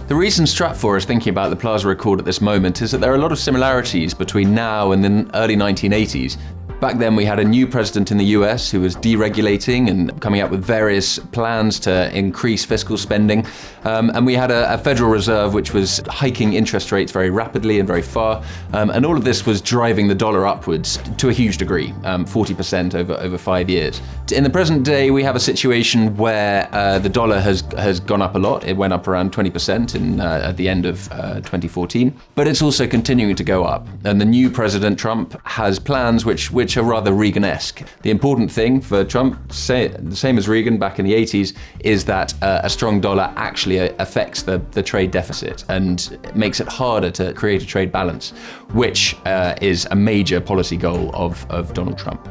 The reason Stratfor is thinking about the Plaza Accord at this moment is that there are a lot of similarities between now and the early 1980s. Back then we had a new president in the US who was deregulating and coming up with various plans to increase fiscal spending. And we had a Federal Reserve which was hiking interest rates very rapidly and very far. And all of this was driving the dollar upwards to a huge degree, 40% over 5 years. In the present day, we have a situation where the dollar has gone up a lot. It went up around 20% at the end of 2014. But it's also continuing to go up. And the new President Trump has plans which are rather Reagan-esque. The important thing for Trump, the same as Reagan back in the 80s, is that a strong dollar actually affects the trade deficit and makes it harder to create a trade balance, which is a major policy goal of Donald Trump.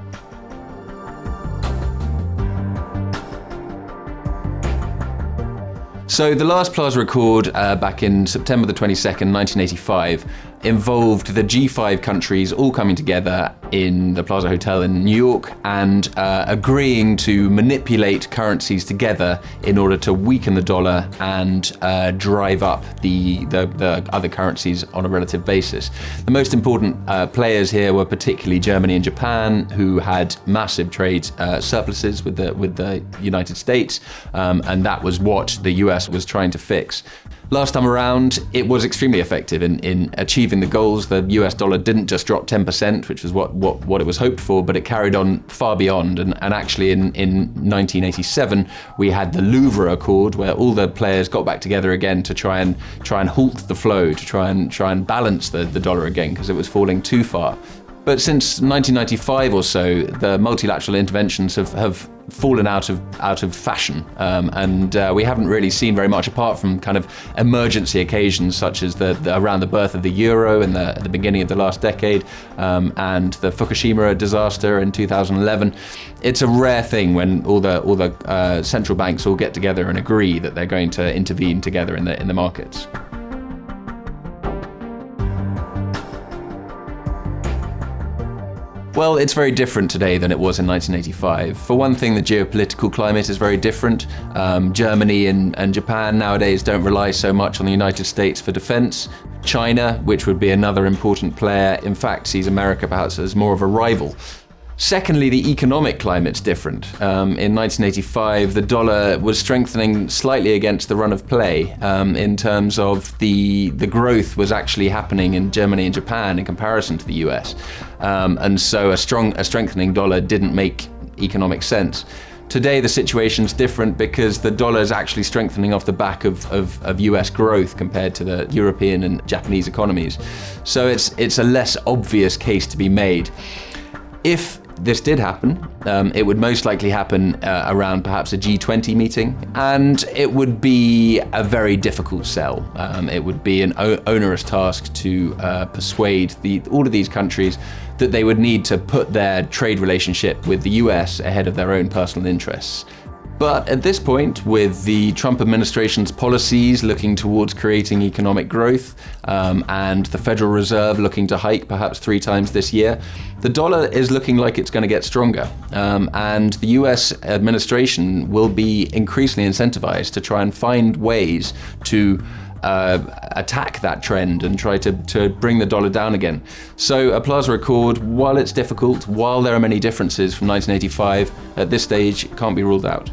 So the last Plaza Accord back in September the 22nd, 1985, involved the G5 countries all coming together in the Plaza Hotel in New York and agreeing to manipulate currencies together in order to weaken the dollar and drive up the other currencies on a relative basis. The most important players here were particularly Germany and Japan, who had massive trade surpluses with the United States, and that was what the US was trying to fix. Last time around, it was extremely effective in achieving the goals. The US dollar didn't just drop 10%, which was what it was hoped for, but it carried on far beyond. And actually in 1987, we had the Louvre Accord, where all the players got back together again to try and halt the flow, to try and balance the dollar again, because it was falling too far. But since 1995 or so, the multilateral interventions have fallen out of fashion, and we haven't really seen very much apart from kind of emergency occasions such as around the birth of the euro at the beginning of the last decade, and the Fukushima disaster in 2011. It's a rare thing when all the central banks all get together and agree that they're going to intervene together in the markets. Well, it's very different today than it was in 1985. For one thing, the geopolitical climate is very different. Germany and Japan nowadays don't rely so much on the United States for defense. China, which would be another important player, in fact sees America perhaps as more of a rival. Secondly, the economic climate's different. In 1985, the dollar was strengthening slightly against the run of play in terms of the growth was actually happening in Germany and Japan in comparison to the US. And so a strengthening dollar didn't make economic sense. Today, the situation's different because the dollar is actually strengthening off the back of US growth compared to the European and Japanese economies. So it's a less obvious case to be made. If this did happen, it would most likely happen around perhaps a G20 meeting, and it would be a very difficult sell. It would be an onerous task to persuade all of these countries that they would need to put their trade relationship with the US ahead of their own personal interests. But at this point, with the Trump administration's policies looking towards creating economic growth, and the Federal Reserve looking to hike perhaps 3 times this year, the dollar is looking like it's going to get stronger. And the US administration will be increasingly incentivized to try and find ways to attack that trend and try to bring the dollar down again. So a Plaza Accord, while it's difficult, while there are many differences from 1985, at this stage, can't be ruled out.